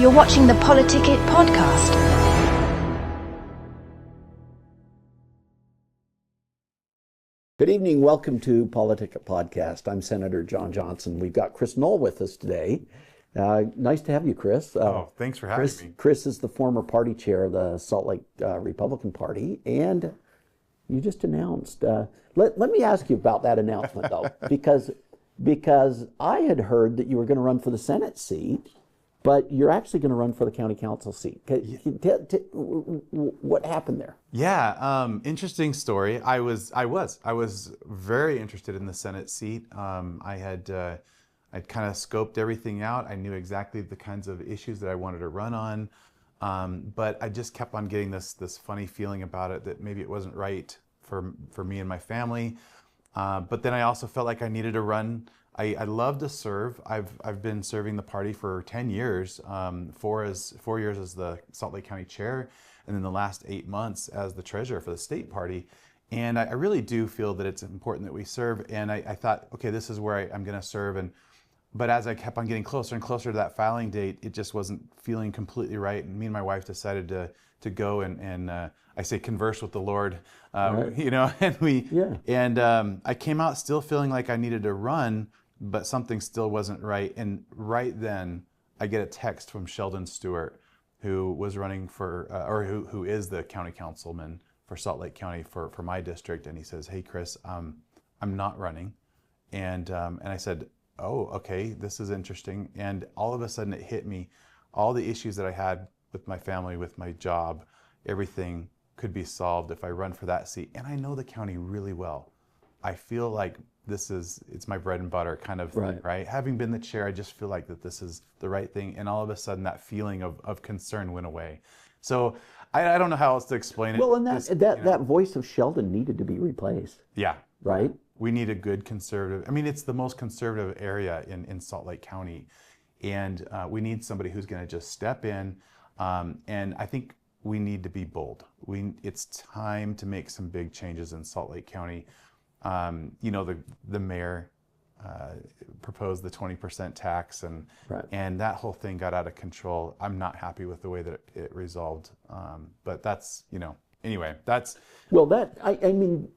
You're watching the PoliticIt Podcast. Good evening. Welcome to PoliticIt Podcast. I'm Senator John Johnson. We've got Chris Null with us today. Nice to have you, Chris. Thanks for having me. Chris is the former party chair of the Salt Lake Republican Party, and you just announced. Let me ask you about that announcement, though, because I had heard that you were going to run for the Senate seat, but you're actually going to run for the county council seat. What happened there? Yeah, interesting story. I was very interested in the Senate seat. I'd kind of scoped everything out. I knew exactly the kinds of issues that I wanted to run on, but I just kept on getting this funny feeling about it that maybe it wasn't right for me and my family. But then I also felt like I needed to run. I love to serve. I've been serving the party for 10 years, 4 years as the Salt Lake County chair, and then the last 8 months as the treasurer for the state party. And I really do feel that it's important that we serve. And I thought, okay, this is where I'm going to serve. But as I kept on getting closer and closer to that filing date, it just wasn't feeling completely right. And me and my wife decided to go and I say converse with the Lord, right. and I came out still feeling like I needed to run, but something still wasn't right. And right then I get a text from Sheldon Stewart, who was running for, or who is the county councilman for Salt Lake County for my district. And he says, "Hey, Chris, I'm not running." And I said, "Oh, okay, this is interesting." And all of a sudden it hit me, all the issues that I had with my family, with my job, everything could be solved if I run for that seat. And I know the county really well. I feel like it's my bread and butter kind of thing, right? Having been the chair, I just feel like that this is the right thing. And all of a sudden that feeling of concern went away. So I don't know how else to explain it. Well, and that voice of Sheldon needed to be replaced. Yeah. Right? We need a good conservative. I mean, it's the most conservative area in Salt Lake County. And we need somebody who's going to just step in. And I think we need to be bold. It's time to make some big changes in Salt Lake County. The mayor proposed the 20% tax, and that whole thing got out of control. I'm not happy with the way that it resolved. But that's, anyway, that's... Well, I mean,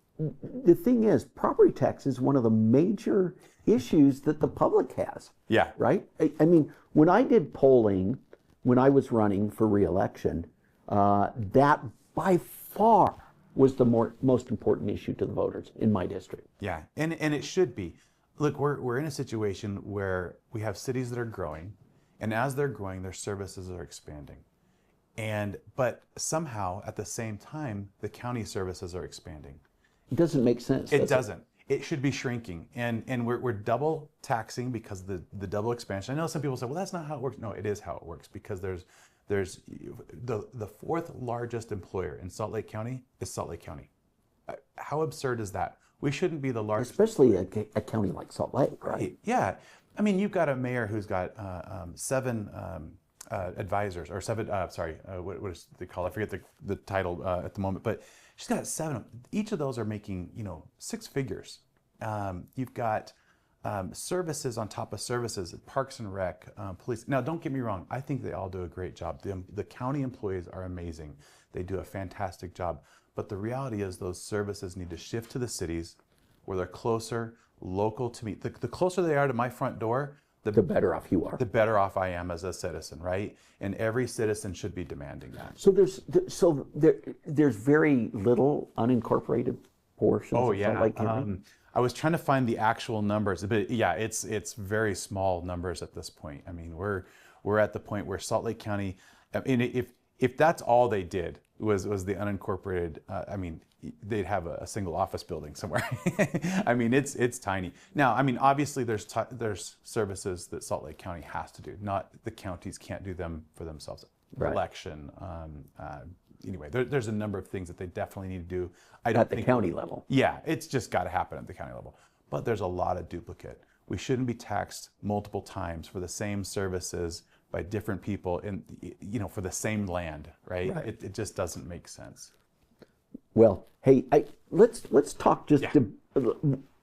the thing is, property tax is one of the major issues that the public has. Yeah. Right? I mean, when I did polling, when I was running for re-election, that by far was the most important issue to the voters in my district. Yeah, and it should be. Look, we're in a situation where we have cities that are growing, and as they're growing, their services are expanding. But somehow, at the same time, the county services are expanding. It doesn't make sense. It doesn't. It should be shrinking, and we're double taxing because of the double expansion. I know some people say, well, that's not how it works. No, it is how it works, because there's the fourth largest employer in Salt Lake County is Salt Lake County. How absurd is that? We shouldn't be the largest. Especially a county like Salt Lake, right? Yeah. I mean, you've got a mayor who's got 7 advisors, or 7, what is they call it? I forget the title at the moment, but she's got 7. Each of those are making, 6 figures. You've got services on top of services, Parks and Rec, police. Now, don't get me wrong. I think they all do a great job. The county employees are amazing. They do a fantastic job. But the reality is those services need to shift to the cities where they're closer, local to me. The closer they are to my front door, the better off you are. The better off I am as a citizen, right? And every citizen should be demanding that. So there's very little unincorporated portions of Salt Lake County? I was trying to find the actual numbers, but yeah, it's very small numbers at this point. I mean, we're at the point where Salt Lake County, I mean, if that's all they did was the unincorporated, I mean, they'd have a single office building somewhere. I mean, it's tiny. Now, I mean, obviously there's services that Salt Lake County has to do. Not the counties can't do them for themselves. Right. Election. Anyway, there's a number of things that they definitely need to do. At the county level. Yeah, it's just got to happen at the county level. But there's a lot of duplicate. We shouldn't be taxed multiple times for the same services by different people for the same land, right? It just doesn't make sense. Well, hey, let's talk just to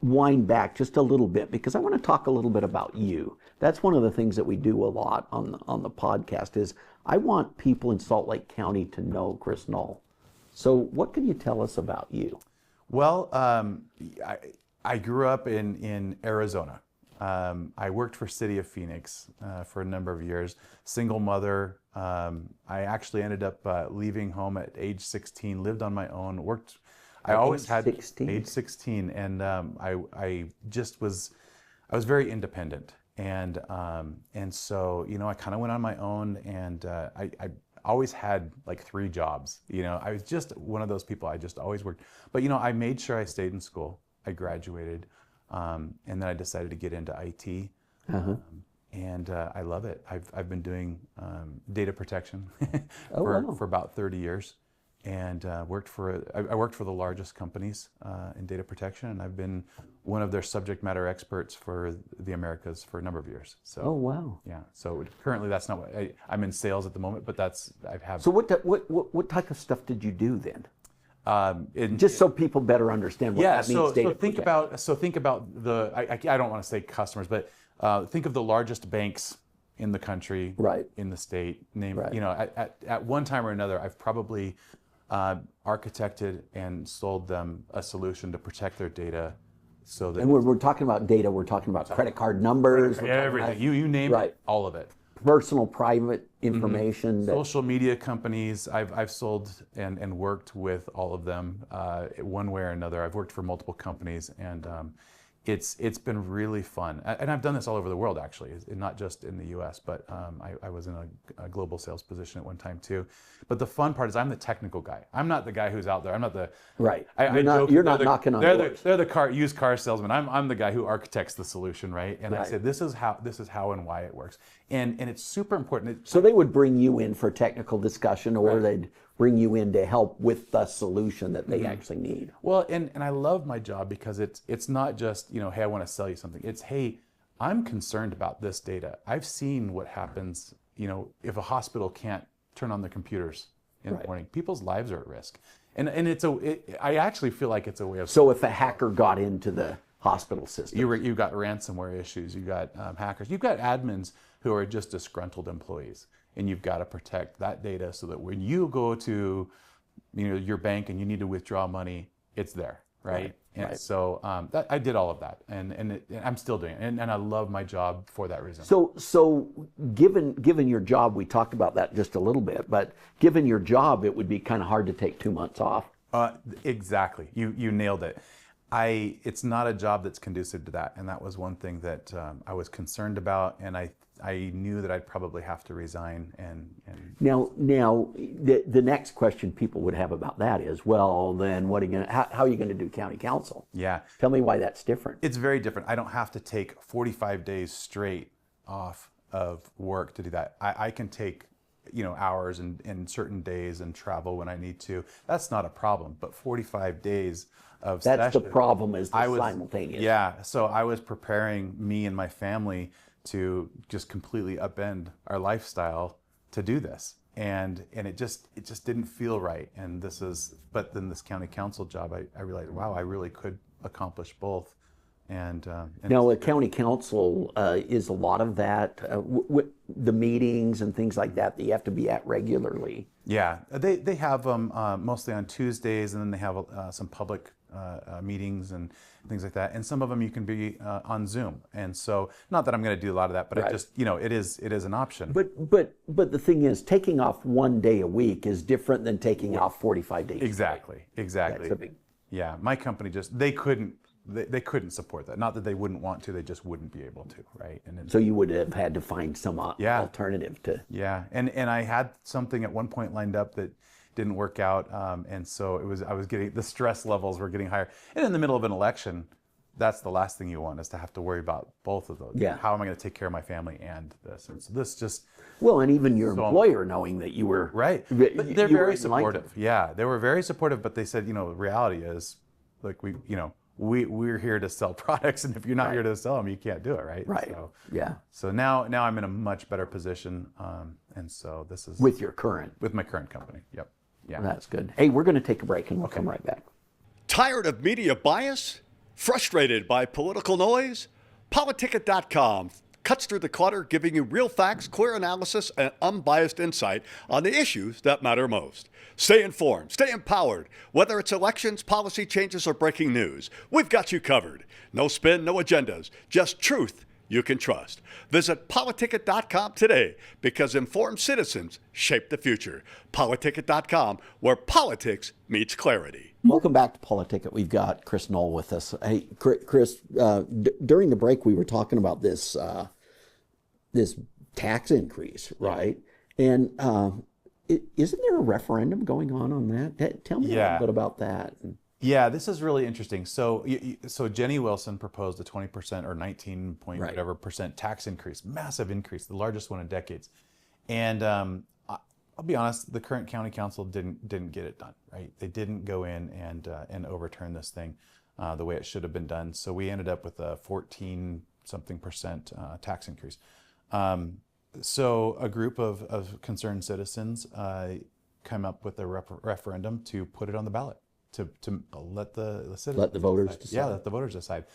wind back just a little bit, because I want to talk a little bit about you. That's one of the things that we do a lot on the podcast is I want people in Salt Lake County to know Chris Null. So what can you tell us about you? Well, I grew up in Arizona. I worked for City of Phoenix for a number of years. Single mother. I actually ended up leaving home at age 16. Lived on my own. Worked. I always had 16? Age 16, and I was very independent, and so I kind of went on my own, and I always had like 3 jobs. I was just one of those people. I just always worked, but I made sure I stayed in school. I graduated. And then I decided to get into IT, and I love it. I've been doing data protection for about 30 years, and I worked for the largest companies in data protection, and I've been one of their subject matter experts for the Americas for a number of years. So, oh wow! Yeah. So currently, that's not what I'm in sales at the moment, but I have. So what type of stuff did you do then? Just so people better understand what that means. So think about the. I don't want to say customers, but think of the largest banks in the country, right? In the state. Right. At one time or another, I've probably architected and sold them a solution to protect their data, so that. And we're talking about data. We're talking about credit card numbers. Everything. You name it. All of it. Personal, private information. Social media companies. I've sold and worked with all of them one way or another. I've worked for multiple companies, and it's been really fun. And I've done this all over the world, actually, not just in the U.S. But I was in a global sales position at one time too. But the fun part is I'm the technical guy. I'm not the guy who's out there. I'm not the right. You're not knocking on doors. They're the used car salesman. I'm the guy who architects the solution, right? And I said this is how and why it works. And it's super important. So they would bring you in for technical discussion, or they'd bring you in to help with the solution that they actually need. Well, and I love my job because it's not just, hey, I want to sell you something. It's, hey, I'm concerned about this data. I've seen what happens, if a hospital can't turn on their computers in the morning. People's lives are at risk. And I actually feel like it's a way of... So if a hacker got into the hospital system... You've got ransomware issues, you've got hackers, you've got admins who are just disgruntled employees. And you've got to protect that data so that when you go to your bank and you need to withdraw money, it's there, right? So I did all of that, and I'm still doing it, and I love my job for that reason. So given your job, we talked about that just a little bit, but given your job, it would be kind of hard to take 2 months off. Exactly, you nailed it. It's not a job that's conducive to that, and that was one thing that I was concerned about, and I knew that I'd probably have to resign. And now the next question people would have about that is, well, then what are you going to? How are you going to do county council? Yeah, tell me why that's different. It's very different. I don't have to take 45 days straight off of work to do that. I can take hours and certain days and travel when I need to. That's not a problem. But 45 days of that's the problem, is the simultaneous. Yeah. So I was preparing me and my family to just completely upend our lifestyle to do this, and it just didn't feel right. But then this county council job, I realized, wow, I really could accomplish both. And now a county council is a lot of that, the meetings and things like that you have to be at regularly. Yeah, they have them mostly on Tuesdays, and then they have some public meetings and things like that. And some of them you can be on Zoom. And so, not that I'm going to do a lot of that, but it just, it is an option. But the thing is, taking off 1 day a week is different than taking off 45 days. Exactly. That's a big... Yeah, my company they couldn't support that. Not that they wouldn't want to, they just wouldn't be able to, right? So you would have had to find some alternative to... Yeah, and I had something at one point lined up that didn't work out, and so I was getting, the stress levels were getting higher. And in the middle of an election, that's the last thing you want, is to have to worry about both of those. Yeah. How am I going to take care of my family and this? And so this just... Well, and even your employer knowing that you were... Right. But they're very supportive. Yeah, they were very supportive, but they said, the reality is, like, we're here to sell products, and if you're not here to sell them, you can't do it, right? Right. So, yeah. So now I'm in a much better position, and so this is with my current company. Yep. Yeah. That's good. Hey, we're going to take a break and we'll come right back. Tired of media bias? Frustrated by political noise? PoliticIt.com cuts through the clutter, giving you real facts, clear analysis, and unbiased insight on the issues that matter most. Stay informed, stay empowered. Whether it's elections, policy changes, or breaking news, we've got you covered. No spin, no agendas, just truth you can trust. Visit PoliticIt.com today, because informed citizens shape the future. PoliticIt.com, where politics meets clarity. Welcome back to PoliticIt. We've got Chris Null with us. Hey, Chris, during the break we were talking about this this tax increase, right? And isn't there a referendum going on that? Tell me a little bit about that. Yeah, this is really interesting. So, so Jenny Wilson proposed a 20% or 19 point whatever percent tax increase, massive increase, the largest one in decades. And I'll be honest, the current county council didn't get it done, right? They didn't go in and overturn this thing the way it should have been done. So we ended up with a 14-something% tax increase. So a group of concerned citizens came up with a referendum to put it on the ballot. To let the citizens let the voters decide. Yeah, let the voters decide.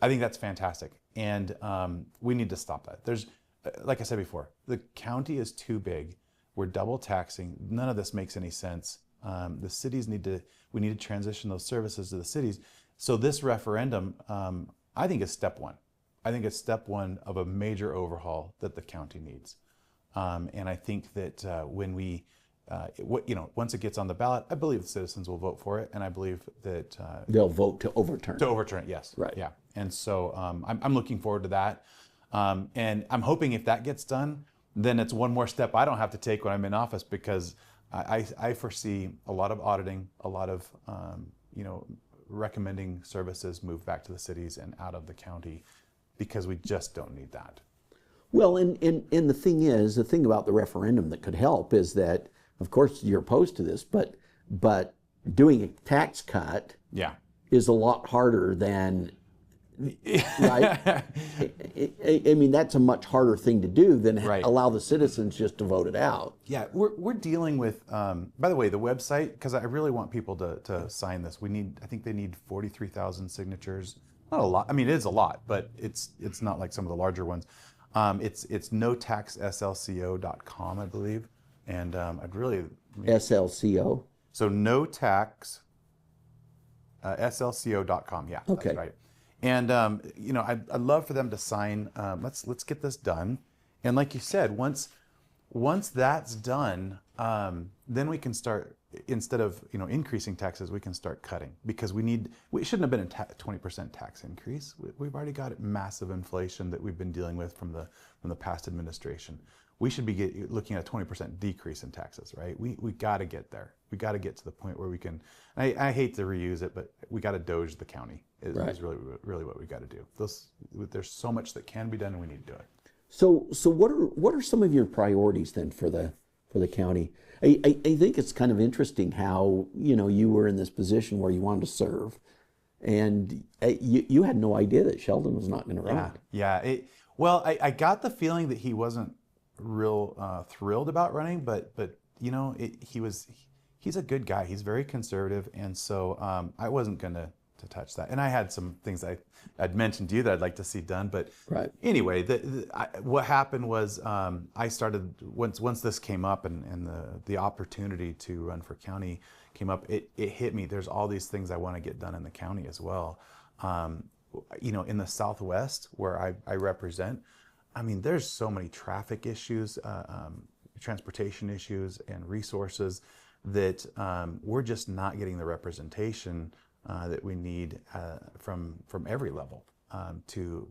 I think that's fantastic, and we need to stop that. There's, like I said before, the county is too big. We're double taxing. None of this makes any sense. The cities we need to transition those services to the cities. So this referendum, I think, is step one. I think it's step one of a major overhaul that the county needs. And I think that when we once it gets on the ballot, I believe the citizens will vote for it, and I believe that they'll vote to overturn. To overturn it, yes. Right. Yeah. And so I'm looking forward to that, and I'm hoping if that gets done, then it's one more step I don't have to take when I'm in office, because I foresee a lot of auditing, a lot of recommending services move back to the cities and out of the county, because we just don't need that. Well, and the thing about the referendum that could help is that, of course, you're opposed to this, but doing a tax cut is a lot harder than, right? I mean, that's a much harder thing to do than allow the citizens just to vote it out. Yeah, we're dealing with, by the way, the website, because I really want people to sign this. I think they need 43,000 signatures. Not a lot. I mean, it is a lot, but it's not like some of the larger ones. It's notaxslco.com, I believe. And I'd really... SLCO? So notax, slco.com, yeah, okay. That's right. And, I'd love for them to sign, let's get this done. And like you said, once that's done, then we can start, instead of increasing taxes, we can start cutting, because we shouldn't have been a 20% tax increase. We've already got massive inflation that we've been dealing with from the past administration. We should be looking at a 20% decrease in taxes, right? We got to get there. We got to get to the point where we can. I hate to reuse it, but we got to doge the county. Is really what we got to do. There's so much that can be done, and we need to do it. So what are some of your priorities then for the county? I think it's kind of interesting how you were in this position where you wanted to serve, and you had no idea that Sheldon was not going to run. Yeah. I got the feeling that he wasn't real thrilled about running, but he's a good guy. He's very conservative, and so I wasn't going to touch that. And I had some things I'd mentioned to you that I'd like to see done. But anyway, what happened was I started, once this came up and the opportunity to run for county came up, it hit me. There's all these things I want to get done in the county as well. In the Southwest where I represent, I mean, there's so many traffic issues, transportation issues, and resources that we're just not getting the representation that we need from every level to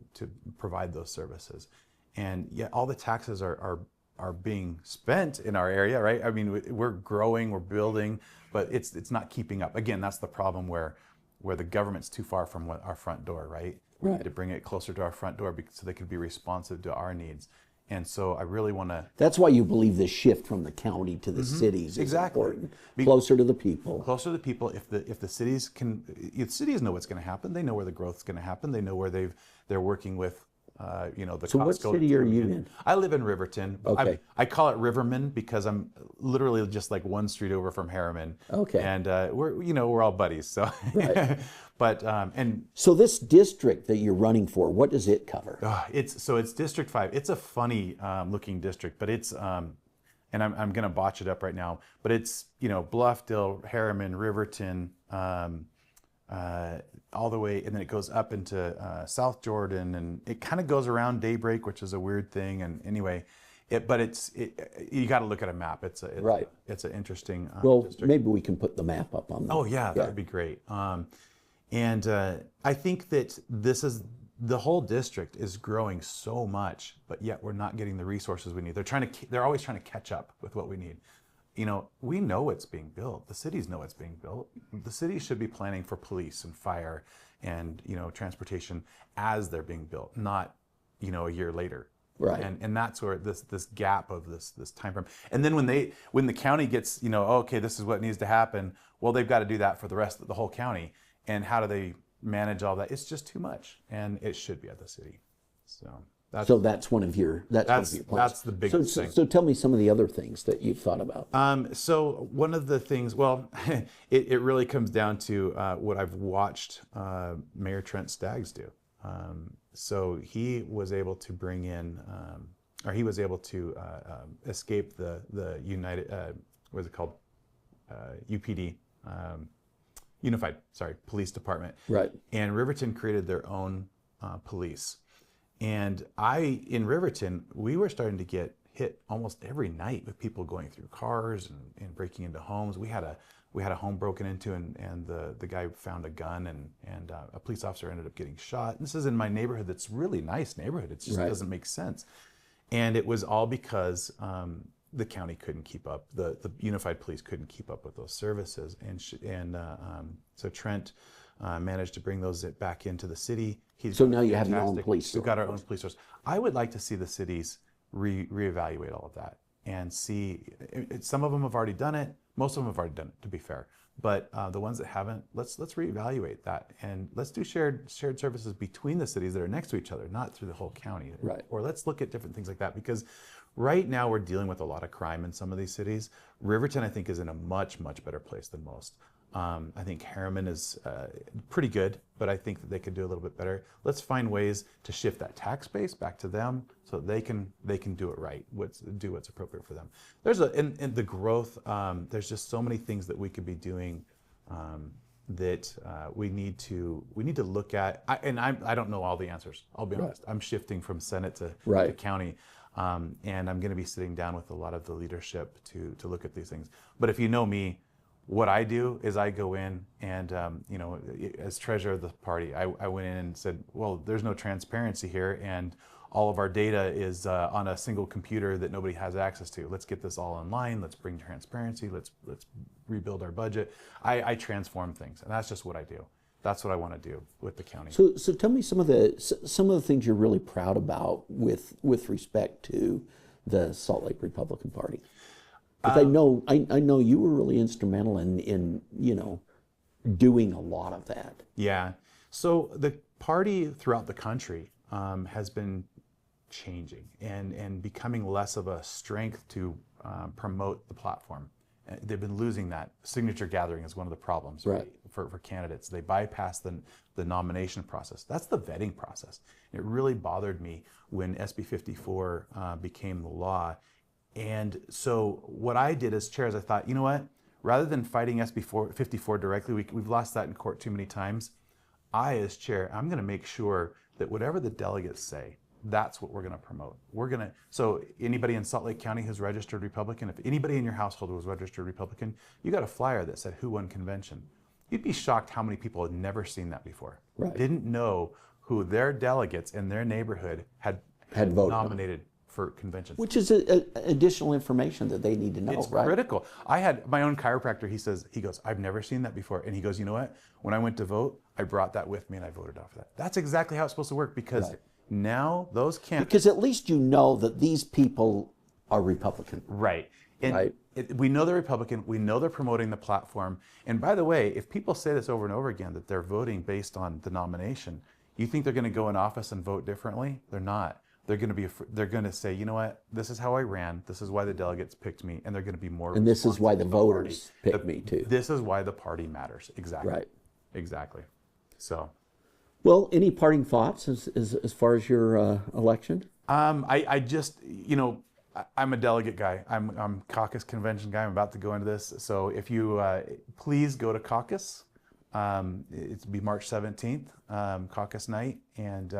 provide those services. And yet all the taxes are being spent in our area, right? I mean, we're growing, we're building, but it's not keeping up. Again, that's the problem where the government's too far from our front door, right? We need to bring it closer to our front door so they could be responsive to our needs. And so I really want to... That's why you believe the shift from the county to the cities is important. Closer to the people. Closer to the people. If the cities know what's going to happen. They know where the growth's going to happen. They know where they're working with The So what Costco city are that's you coming in? I live in Riverton. Okay. I call it Riverman because I'm literally just like one street over from Harriman. Okay. And we're all buddies. So, Right. but So this district that you're running for, what does it cover? it's District 5. It's a funny looking district, but it's and I'm going to botch it up right now, but it's Bluffdale, Harriman, Riverton, all the way, and then it goes up into South Jordan, and it kind of goes around Daybreak, which is a weird thing. And anyway, you got to look at a map. It's Right. It's an interesting Well, district. maybe we can put the map up on that. Oh yeah, that would be great. And I think that the whole district is growing so much, but yet we're not getting the resources we need. They're always trying to catch up with what we need. We know it's being built. The cities know it's being built. The cities should be planning for police and fire and transportation as they're being built, not a year later. Right. And that's where this gap of this time frame. And then when the county gets okay, this is what needs to happen. Well, they've got to do that for the rest of the whole county. And how do they manage all that? It's just too much, and it should be at the city. So that's one of your plans. That's the biggest thing. So tell me some of the other things that you've thought about. So one of the things, well, it really comes down to what I've watched Mayor Trent Staggs do. So he was able to bring in, or he was able to escape the United, what is it called? UPD. Unified Police Department. Right. And Riverton created their own police. And in Riverton, we were starting to get hit almost every night with people going through cars and breaking into homes. We had a home broken into, and the guy found a gun, and a police officer ended up getting shot. And this is in my neighborhood that's really nice neighborhood. It just doesn't make sense. And it was all because the county couldn't keep up. The unified police couldn't keep up with those services, and so Trent managed to bring those back into the city. So now you have your own police force. We've got our own police force. I would like to see the cities reevaluate all of that and see. Some of them have already done it. Most of them have already done it, to be fair. But the ones that haven't, let's reevaluate that, and let's do shared services between the cities that are next to each other, not through the whole county. Right. Or let's look at different things like that, because right now we're dealing with a lot of crime in some of these cities. Riverton, I think, is in a much, much better place than most. I think Harriman is pretty good, but I think that they could do a little bit better. Let's find ways to shift that tax base back to them so that they can do it right, do what's appropriate for them. There's in the growth. There's just so many things that we could be doing that we need to look at. I don't know all the answers. I'll be honest. I'm shifting from Senate to county. And I'm going to be sitting down with a lot of the leadership to look at these things. But if you know me, what I do is I go in and, as treasurer of the party, I went in and said, well, there's no transparency here, and all of our data is on a single computer that nobody has access to. Let's get this all online. Let's bring transparency. Let's rebuild our budget. I transform things, and that's just what I do. That's what I want to do with the county. So tell me some of the things you're really proud about with respect to the Salt Lake Republican Party. Because I know you were really instrumental in doing a lot of that. Yeah. So the party throughout the country has been changing and becoming less of a strength to promote the platform. They've been losing that. Signature gathering is one of the problems for candidates. They bypass the nomination process. That's the vetting process. It really bothered me when SB 54 became the law. And so what I did as chair is I thought, you know what? Rather than fighting SB 54 directly, we've lost that in court too many times. I, as chair, I'm going to make sure that whatever the delegates say, that's what we're going to promote. So anybody in Salt Lake County who's registered Republican, if anybody in your household was registered Republican, you got a flyer that said who won convention. You'd be shocked how many people had never seen that before. Right. Didn't know who their delegates in their neighborhood had voted nominated for conventions. Which is additional information that they need to know, It's right? critical. I had my own chiropractor, he goes, I've never seen that before. And he goes, you know what? When I went to vote, I brought that with me and I voted off that. That's exactly how it's supposed to work, because now those candidates... Because at least you know that these people are Republican. Right. And we know they're Republican. We know they're promoting the platform. And by the way, if people say this over and over again, that they're voting based on the nomination, You think they're going to go in office and vote differently? They're not. They're going to say, you know what? This is how I ran. This is why the delegates picked me, and they're going to be more. And this is why the responsive to voters party. picked me too. This is why the party matters. Exactly. Right. Exactly. So. Well, any parting thoughts as far as your election? I just, I'm a delegate guy. I'm caucus convention guy. I'm about to go into this. So if you please go to caucus, it's be March 17th, caucus night, and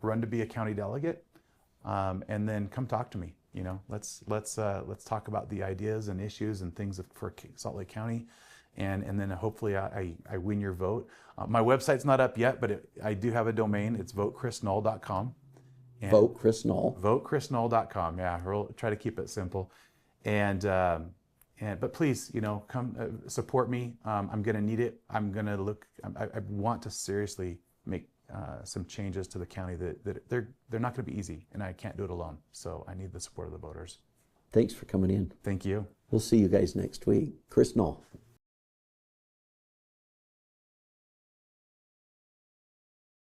run to be a county delegate, and then come talk to me. Let's talk about the ideas and issues and things for Salt Lake County, and then hopefully I win your vote. My website's not up yet, but I do have a domain. It's votechrisnull.com. Vote Chris Null. Votechrisnull.com. Yeah, we'll try to keep it simple, but please, come support me. I'm going to need it. I'm going to look. I want to seriously make some changes to the county that they're not going to be easy, and I can't do it alone. So I need the support of the voters. Thanks for coming in. Thank you. We'll see you guys next week. Chris Null.